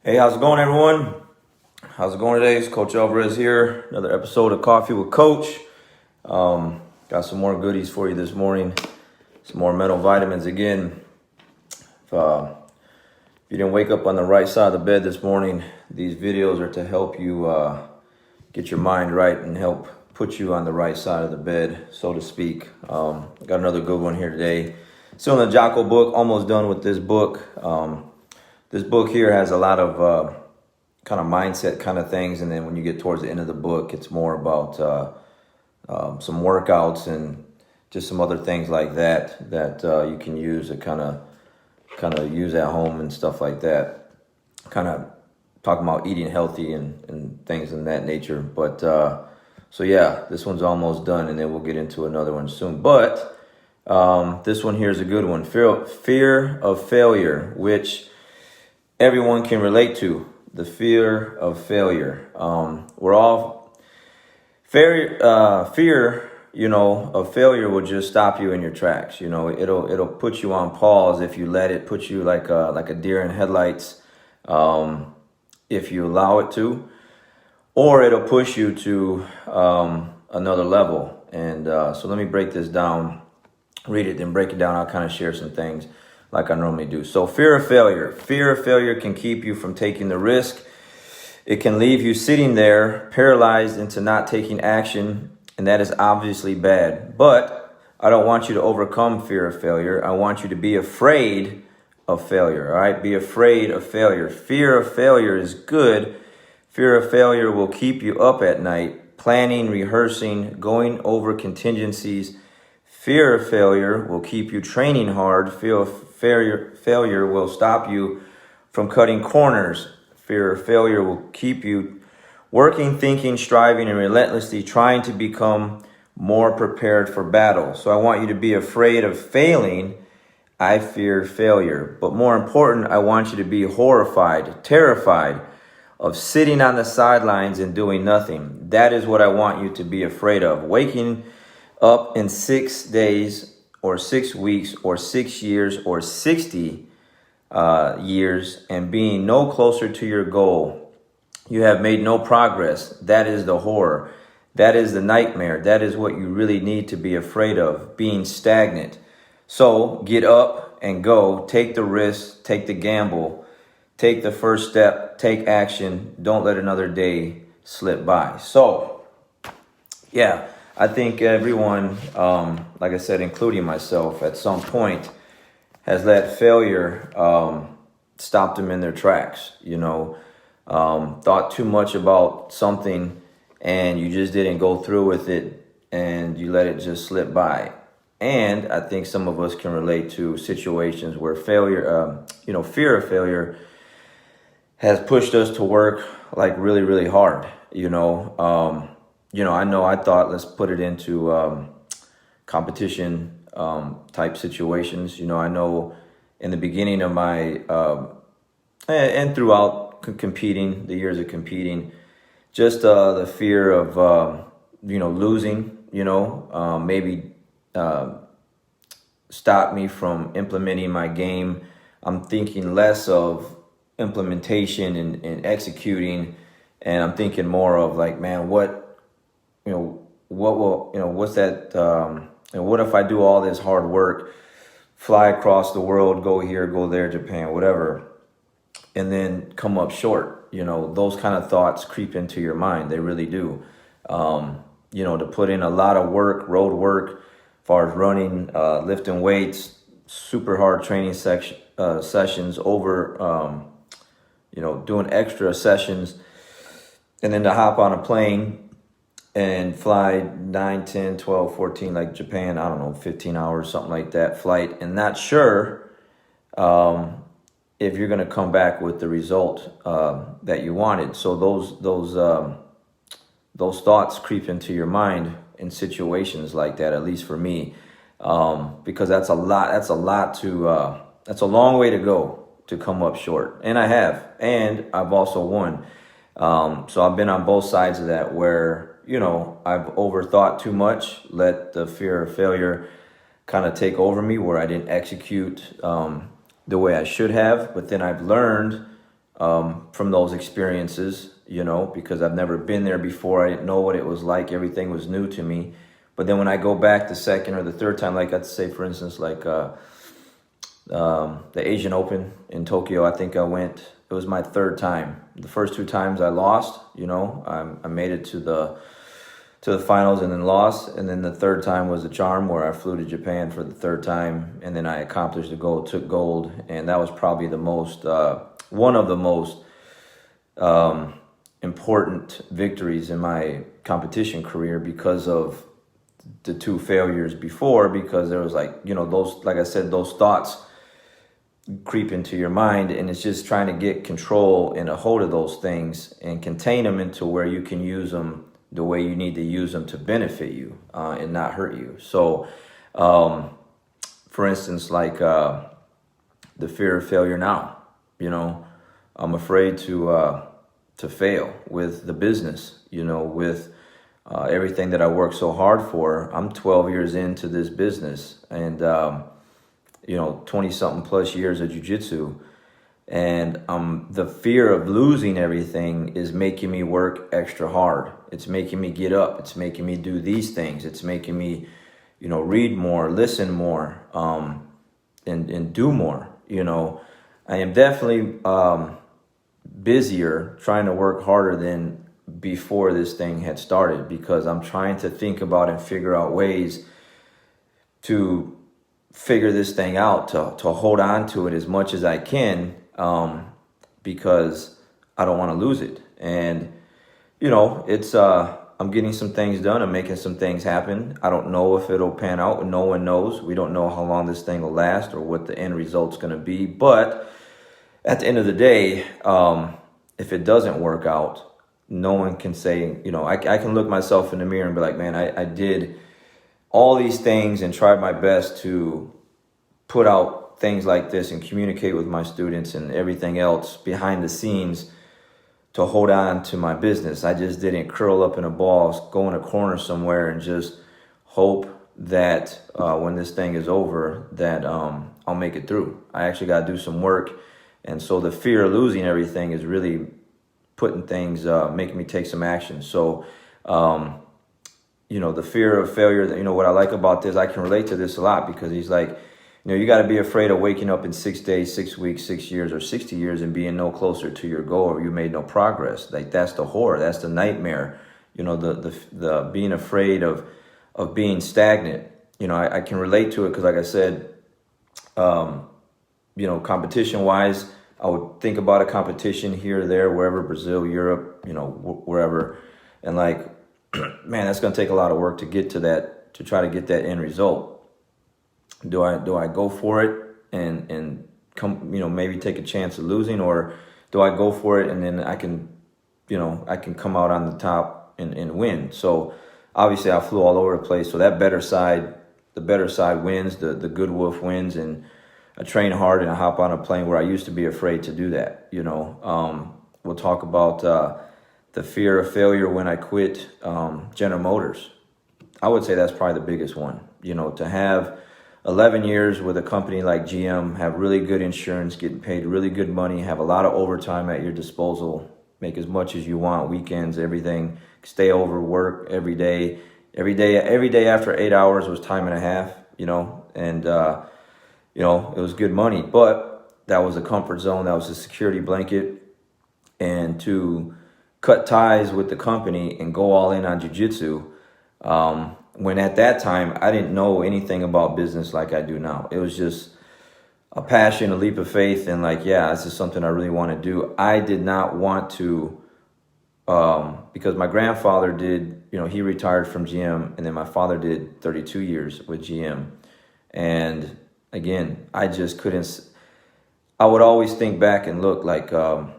Hey, how's it going, everyone? How's it going today? It's Coach Alvarez here. Another episode of Coffee with Coach. Got some more goodies for you this morning. Some more mental vitamins again. If you didn't wake up on the right side of the bed this morning, these videos are to help you get your mind right and help put you on the right side of the bed, so to speak. Got another good one here today. Still in the Jocko book, almost done with this book. This book here has a lot of kind of mindset kind of things, and then when you get towards the end of the book, it's more about some workouts and just some other things like that you can use to kind of use at home and stuff like that. Kind of talking about eating healthy and things in that nature. But so yeah, this one's almost done, and then we'll get into another one soon. But this one here is a good one. Fear of failure, which everyone can relate to. The fear of failure. We're all fear, of failure will just stop you in your tracks. It'll put you on pause if you let it. Put you like a deer in headlights, if you allow it to, or it'll push you to another level. And so let me break this down, read it, then break it down. I'll kind of share some things like I normally do. So fear of failure. Fear of failure can keep you from taking the risk. It can leave you sitting there paralyzed into not taking action, and that is obviously bad. But I don't want you to overcome fear of failure. I want you to be afraid of failure, all right? Be afraid of failure. Fear of failure is good. Fear of failure will keep you up at night, planning, rehearsing, going over contingencies. Fear of failure will keep you training hard. Fear of failure will stop you from cutting corners. Fear of failure will keep you working, thinking, striving, and relentlessly trying to become more prepared for battle. So I want you to be afraid of failing. I fear failure. But more important, I want you to be horrified, terrified of sitting on the sidelines and doing nothing. That is what I want you to be afraid of. Waking up in 6 days or 6 weeks or 6 years or 60 years and being no closer to your goal. You have made no progress. That is the horror. That is the nightmare. That is what you really need to be afraid of, being stagnant. So get up and go. Take the risk. Take the gamble. Take the first step. Take action. Don't let another day slip by. So, yeah. I think everyone, like I said, including myself, at some point has let failure stop them in their tracks. Thought too much about something and you just didn't go through with it and you let it just slip by. And I think some of us can relate to situations where failure, fear of failure has pushed us to work like really, really hard, I thought, let's put it into competition type situations. I know in the beginning of my, and throughout competing, the years of competing, just the fear of, losing, maybe stop me from implementing my game. I'm thinking less of implementation and executing, and I'm thinking more of like, man, what's that, what if I do all this hard work, fly across the world, go here, go there, Japan, whatever, and then come up short? Those kind of thoughts creep into your mind. They really do. To put in a lot of work, road work, as far as running, lifting weights, super hard training sessions over, doing extra sessions, and then to hop on a plane and fly 9, 10, 12, 14, like Japan, 15 hours, something like that flight, and not sure if you're going to come back with the result that you wanted. So those thoughts creep into your mind in situations like that, at least for me, because that's a long way to go to come up short. And I have, and I've also won. So I've been on both sides of that where, I've overthought too much, let the fear of failure kind of take over me, where I didn't execute the way I should have. But then I've learned from those experiences, you know, because I've never been there before. I didn't know what it was like. Everything was new to me. But then when I go back the second or the third time, like I'd say, for instance, like the Asian Open in Tokyo, I think I went, it was my third time. The first two times I lost, you know, I made it to the finals and then lost. And then the third time was a charm, where I flew to Japan for the third time. And then I accomplished the goal, took gold. And that was probably the most, one of the most important victories in my competition career, because of the two failures before, because there was, like, you know, those, like I said, those thoughts creep into your mind, and it's just trying to get control and a hold of those things and contain them into where you can use them the way you need to use them to benefit you, and not hurt you. So for instance, like the fear of failure now, you know, I'm afraid to fail with the business, you know, with everything that I worked so hard for. I'm 12 years into this business, and you know, 20 something plus years of jiu-jitsu. And the fear of losing everything is making me work extra hard. It's making me get up. It's making me do these things. It's making me, you know, read more, listen more, and do more. You know, I am definitely busier, trying to work harder than before this thing had started, because I'm trying to think about and figure out ways to figure this thing out, to hold on to it as much as I can, because I don't want to lose it. And, you know, it's, I'm getting some things done. I'm making some things happen. I don't know if it'll pan out. No one knows. We don't know how long this thing will last or what the end result's going to be. But at the end of the day, if it doesn't work out, no one can say, you know, I can look myself in the mirror and be like, man, I did all these things and tried my best to put out things like this and communicate with my students and everything else behind the scenes to hold on to my business. I just didn't curl up in a ball, go in a corner somewhere and just hope that when this thing is over that I'll make it through. I actually got to do some work. And so the fear of losing everything is really putting things, making me take some action. So, you know, the fear of failure, you know, what I like about this, I can relate to this a lot, because he's like, you know, you got to be afraid of waking up in 6 days, 6 weeks, 6 years, or 60 years and being no closer to your goal, or you made no progress. Like, that's the horror. That's the nightmare. You know, the being afraid of being stagnant. You know, I can relate to it because, like I said, you know, competition wise, I would think about a competition here or there, wherever, Brazil, Europe, you know, wherever. And like, man, that's going to take a lot of work to get to that, to try to get that end result. Do I go for it and come, you know, maybe take a chance of losing, or do I go for it and then I can, you know, I can come out on the top and win? So obviously I flew all over the place. So that better side, the better side wins, the good wolf wins. And I train hard and I hop on a plane, where I used to be afraid to do that. You know, we'll talk about the fear of failure when I quit General Motors. I would say that's probably the biggest one. You know, to have 11 years with a company like GM, have really good insurance, getting paid really good money, have a lot of overtime at your disposal, make as much as you want, weekends, everything, stay over, work every day. Every day after 8 hours was time and a half, you know, and, you know, it was good money, but that was a comfort zone. That was a security blanket. And to cut ties with the company and go all in on jiu-jitsu, when at that time I didn't know anything about business like I do now. It was just a passion, a leap of faith, and like, yeah, this is something I really want to do. I did not want to, because my grandfather did, you know, he retired from GM, and then my father did 32 years with GM. And again, I just couldn't, I would always think back and look like, you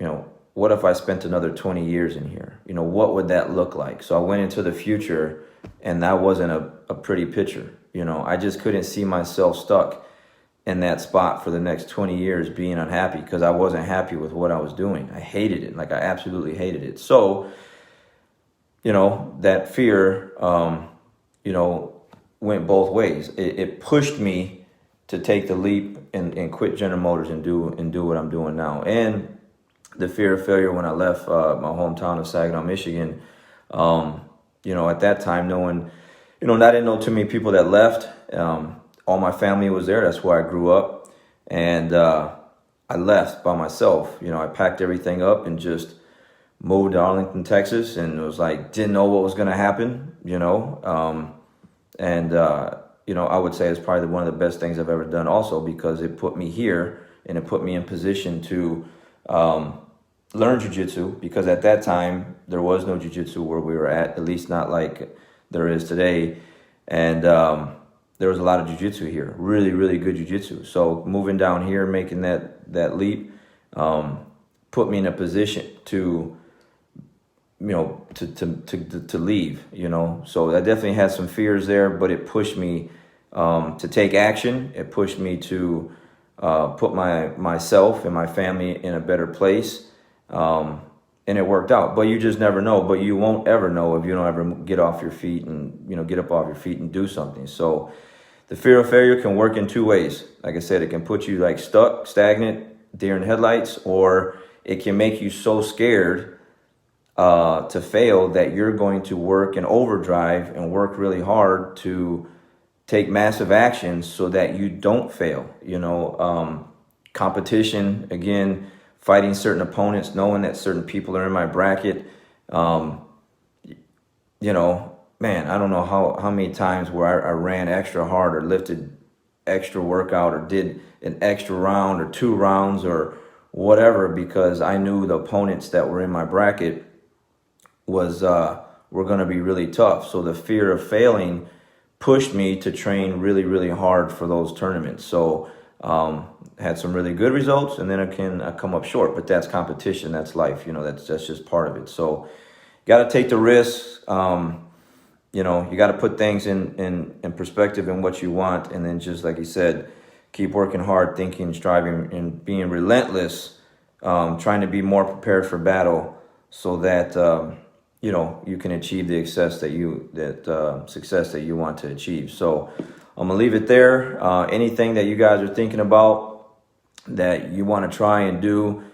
know, what if I spent another 20 years in here? You know, what would that look like? So I went into the future, and that wasn't a pretty picture. You know, I just couldn't see myself stuck in that spot for the next 20 years being unhappy, because I wasn't happy with what I was doing. I hated it. Like, I absolutely hated it. So, you know, that fear, you know, went both ways. It pushed me to take the leap and quit General Motors and do what I'm doing now. And the fear of failure when I left my hometown of Saginaw, Michigan. At that time, knowing, I didn't know too many people that left. All my family was there. That's where I grew up. And I left by myself. I packed everything up and just moved to Arlington, Texas, and it was like, didn't know what was going to happen, I would say it's probably one of the best things I've ever done also, because it put me here and it put me in position to learn jiu-jitsu, because at that time there was no jiu-jitsu where we were at least not like there is today. And there was a lot of jiu-jitsu here, really, really good jiu-jitsu. So moving down here, making that leap, put me in a position to leave, So I definitely had some fears there, but it pushed me to take action. It pushed me to put myself and my family in a better place. And it worked out. But you just never know. But you won't ever know if you don't ever get off your feet and, get up off your feet and do something. So the fear of failure can work in two ways. Like I said, it can put you like stuck, stagnant, deer in headlights, or it can make you so scared to fail that you're going to work in overdrive and work really hard to take massive actions so that you don't fail. Competition, again, fighting certain opponents, knowing that certain people are in my bracket. Man, I don't know how many times where I ran extra hard or lifted extra workout or did an extra round or 2 rounds or whatever, because I knew the opponents that were in my bracket were going to be really tough. So the fear of failing pushed me to train really, really hard for those tournaments. So had some really good results, and then I come up short, but that's competition. That's life. That's just part of it. So got to take the risks. You got to put things in perspective in what you want. And then just like you said, keep working hard, thinking, striving, and being relentless, trying to be more prepared for battle so that, you can achieve the success that you want to achieve. So I'm going to leave it there. Anything that you guys are thinking about that you want to try and do,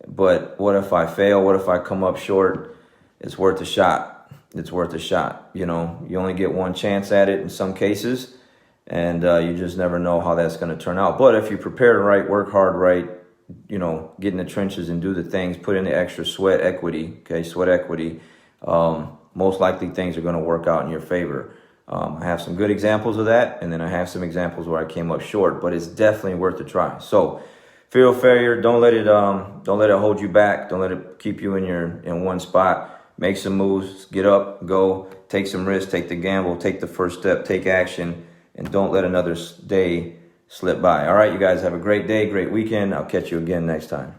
but what if I fail? What if I come up short? It's worth a shot. It's worth a shot. You only get one chance at it in some cases, and you just never know how that's going to turn out. But if you prepare right, work hard right, get in the trenches and do the things, put in the extra sweat equity, most likely things are going to work out in your favor. I have some good examples of that, and then I have some examples where I came up short, but it's definitely worth a try. So fear of failure, don't let it hold you back. Don't let it keep you in one spot. Make some moves, get up, go, take some risks, take the gamble, take the first step, take action, and don't let another day slip by. All right, you guys have a great day, great weekend. I'll catch you again next time.